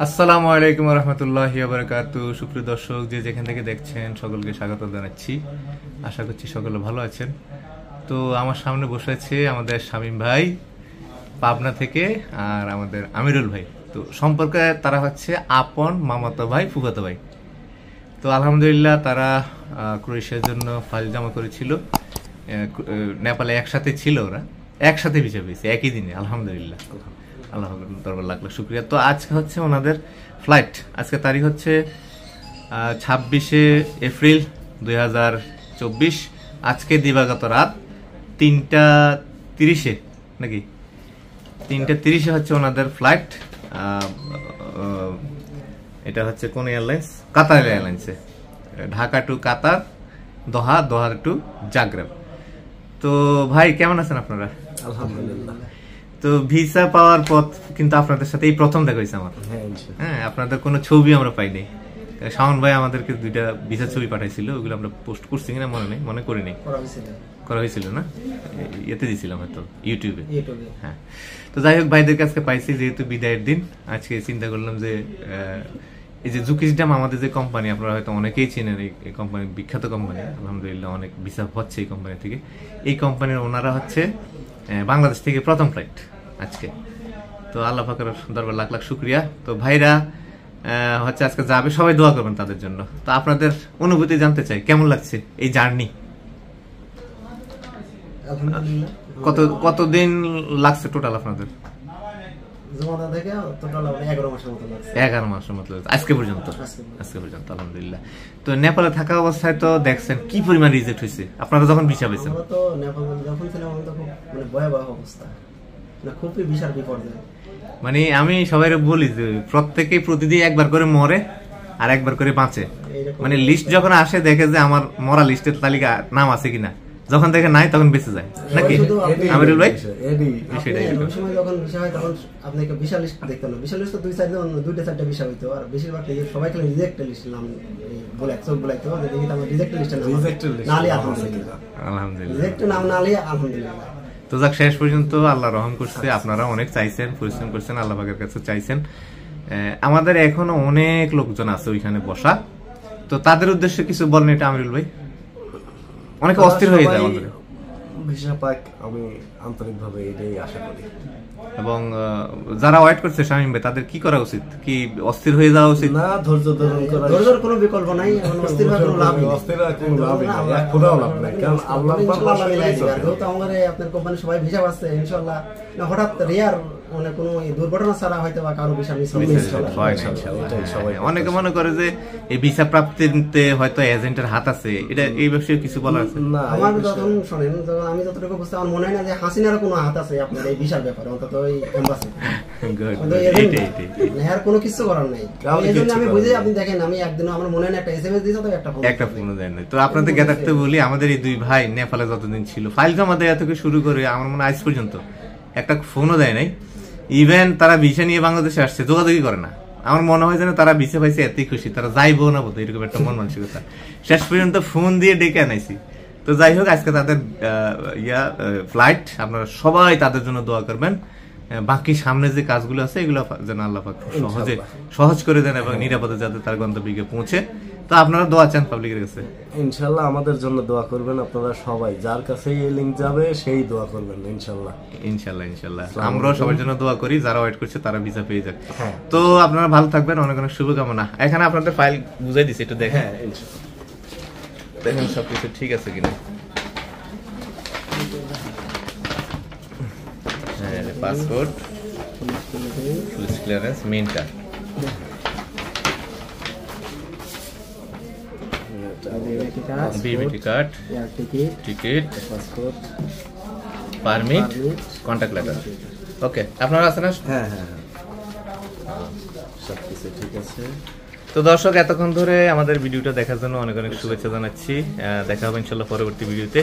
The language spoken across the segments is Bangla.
আসসালামু আলাইকুম রহমতুল্লাহি ওয়া বারাকাতুহু। সুপ্রিয় দর্শক, যে যেখান থেকে দেখছেন সকলকে স্বাগত জানাচ্ছি। আশা করছি সকলে ভালো আছেন। তো আমার সামনে বসে আছে আমাদের শামীম ভাই পাবনা থেকে, আর আমাদের আমিরুল ভাই। তো সম্পর্কে তারা হচ্ছে আপন মামাতো ভাই, ফুফাতো ভাই। তো আলহামদুলিল্লাহ তারা ক্রোয়েশিয়ার জন্য ফাইল জমা করেছিল। নেপালে একসাথে ছিল, ওরা একসাথে ভিসা পেয়েছে একই দিনে। আলহামদুলিল্লাহ, আল্লাহ দরবার লাখ লাখ শুক্রিয়া। তো আজকে হচ্ছে ওনাদের ফ্লাইট। আজকে তারিখ হচ্ছে 26শে এপ্রিল 2024। আজকে দিবাগত রাত 3:30 নাকি 3:30 হচ্ছে ওনাদের ফ্লাইট। এটা হচ্ছে কোন এয়ারলাইন্স? কাতার এয়ারলাইন্সে, Dhaka to Qatar, Doha, Doha to Zagreb. তো ভাই কেমন আছেন আপনারা? আলহামদুলিল্লাহ। তো ভিসা পাওয়ার পথ কিন্তু আপনাদের সাথে এই প্রথম দেখা হয়েছে আমার। হ্যাঁ, আপনাদের কোনো ছবি আমরা পাইনি। শাওন ভাই আমাদেরকে 2টা ভিসা ছবি পাঠাইছিল, ওগুলো আমরা পোস্ট করছি কিনা মনে নেই, মনে করিনি। করা হয়েছিল না, ইয়েতে দিয়েছিলাম হয়তো ইউটিউবে। হ্যাঁ, তো যাই হোক ভাইদের কাছে পাইছি, যেহেতু বিদায়ের দিন আজকে চিন্তা করলাম যে এই যে জুকিসডাম আমাদের যে কোম্পানি, আপনারা হয়তো অনেকেই চেনেন, এই কোম্পানি বিখ্যাত কোম্পানি। আলহামদুলিল্লাহ অনেক ভিসা হচ্ছে এই কোম্পানি থেকে। এই কোম্পানির ওনারা হচ্ছে বাংলাদেশ থেকে প্রথম ফ্লাইট আজকে। তো আল্লাহ পাকের দরবার লাখ লাখ শুক্রিয়া। তো ভাইরা হচ্ছে আজকে যাবে, সবাই দোয়া করবেন তাদের জন্য। তো আপনাদের অনুভূতি জানতে চাই, কেমন লাগছে এই জার্নি? কতদিন লাগছে টোটাল আপনাদের? 11 মাসের মতো আজকে পর্যন্ত। আলহামদুলিল্লাহ। তো নেপালে থাকা অবস্থায় তো দেখছেন কি পরিমাণ রিজেক্ট হয়েছে আপনারা যখন ভিসা পেয়েছেন? মানে আমি সবাই বলি যে প্রত্যেকেই প্রতিদিন একবার করে মরে আর একবার করে বাঁচে। মানে লিস্ট যখন আসে দেখে যে আমার মরা লিস্টের তালিকা নাম আছে কিনা, যখন দেখে নাই তখন বেঁচে যায় নাকি আমিরুল ভাই? সেটাই ওই সময় যখন ভিসা হয় তখন আপনাকে ভিসা লিস্ট দেখতে হবে। ভিসা লিস্ট তো দুইটা চারটা ভিসা হইতো, আর বেশিরভাগ সবাই খালি রিজেক্ট লিস্ট নাম বলে চোখ বলাইতো যে দেখি আমার রিজেক্ট লিস্ট নালি আলহামদুলিল্লাহ, রিজেক্ট নাম নালি আলহামদুলিল্লাহ। তো যাক, শেষ পর্যন্ত আল্লাহ রহম করছে। আপনারা অনেক চাইছেন, পরিশ্রম করছেন, আল্লাহ পাকের কাছে চাইছেন। আমাদের এখনো অনেক লোকজন আছে ওইখানে বসা। তো তাদের উদ্দেশ্যে কিছু বলেন এটা আমিরুল ভাই। অনেকে অস্থির হয়ে যায় আমাদের ভিসা পাক, আমি আন্তরিকভাবে এটাই আশা করি। এবং যারা ওয়েট করছে শামীম ভাই, তাদের কি করা উচিত? কি অস্থির হয়ে যাওয়া উচিত না? ধৈর্য ধারণ করা, ধৈর্যের কোনো বিকল্প নাই। অস্থির হওয়ার কোনো লাভ নেই, অস্থির হওয়ার কোনো লাভ নেই, এক ফোঁটাও লাভ নাই। কারণ আল্লাহর পাশে যেহেতু আমাদের আপনার কোম্পানি সবাই ভিসা পাচ্ছে ইনশাআল্লাহ। হঠাৎ রিয়ার মানে কোনো দুর্ঘটনা ছাড়া হয়তো বা কারো ভিসা মিস হবে। অনেকে মনে করে যে এই ভিসা প্রাপ্তিতে হয়তো এজেন্টের হাত আছে, এটা এই বিষয়ে কিছু বলার আছে? না, আমার যখন শুনেন, আমি যতটুকু বুঝতে আমার মনে হয় না যে হাসিনার কোনো হাত আছে আপনার এই ভিসার ব্যাপারে, অন্তত ওই এমবাসি এর কোনো কিছু করার নাই। এই জন্য আমি বুঝি, আপনি দেখেন আমি একদিনও আমার মনে হয় না একটা এসএমএস দিয়েছে তো একটা ফোন দেয় না। তো আপনাদের জ্ঞাতার্থে বলি, আমাদের এই দুই ভাই নেপালে যতদিন ছিল ফাইল জমা দেওয়া থেকে শুরু করে আমার মনে আজ পর্যন্ত একটা ফোনও দেয় নাই। ইভেন তারা ভিসা নিয়ে বাংলাদেশে আসছে, যোগাযোগই করে না। আমার মনে হয় যেন তারা ভিসা পাইছে এতই খুশি, তারা যাইবো না বোধ, এরকম একটা মন মানসিকতা। শেষ পর্যন্ত ফোন দিয়ে ডেকে আনাইছি। তো যাই হোক, আজকে তাদের ফ্লাইট, আপনারা সবাই তাদের জন্য দোয়া করবেন। বাকি সামনে যে কাজগুলো আছে এগুলো যেন আল্লাহ পাক সহজ করে দেন এবং নিরাপদে যাতে তার গন্তব্যে পৌঁছে। তো আপনারা দোয়া চান পাবলিকের কাছে? ইনশাআল্লাহ আমাদের জন্য দোয়া করবেন আপনারা সবাই, যার কাছে এই লিংক যাবে সেই দোয়া করবেন ইনশাআল্লাহ। ইনশাআল্লাহ ইনশাআল্লাহ আমরাও সবার জন্য দোয়া করি, যারা ওয়েট করছে তারা ভিসা পেয়ে যাক। তো আপনারা ভালো থাকবেন, অনেক অনেক শুভকামনা। এখানে আপনাদের ফাইল বুঝাই দিছি, একটু দেখেন। দেখেন সবকিছু ঠিক আছে কিনা। পাসপোর্ট, পুলিশ ক্লিয়ারেন্স, মেইনটা, বিবিটি card, ticket, passport, permit, contact letter. Okay, আপনারা আছেন না? হ্যাঁ হ্যাঁ হ্যাঁ, সবকিছু ঠিক আছে। তো দর্শক, এতক্ষণ ধরে আমাদের ভিডিওটা দেখার জন্য অনেক অনেক শুভেচ্ছা জানাচ্ছি। দেখা হবে ইনশাআল্লাহ পরবর্তী ভিডিওতে।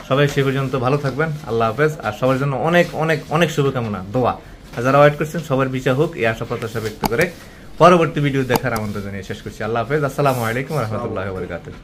সবাই সে পর্যন্ত ভালো থাকবেন, আল্লাহ হাফেজ। আর সবার জন্য অনেক অনেক অনেক শুভকামনা, দোয়া। আর যারা ওয়েট করছেন সবার ভিসা হোক, এই আশা প্রত্যাশা ব্যক্ত করে পরবর্তী ভিডিও দেখার আমন্ত্রণ জানিয়ে শেষ করছি। আল্লাহ হাফেজ, আসসালামু আলাইকুম ওয়া রাহমাতুল্লাহি ওয়া বারাকাতুহু।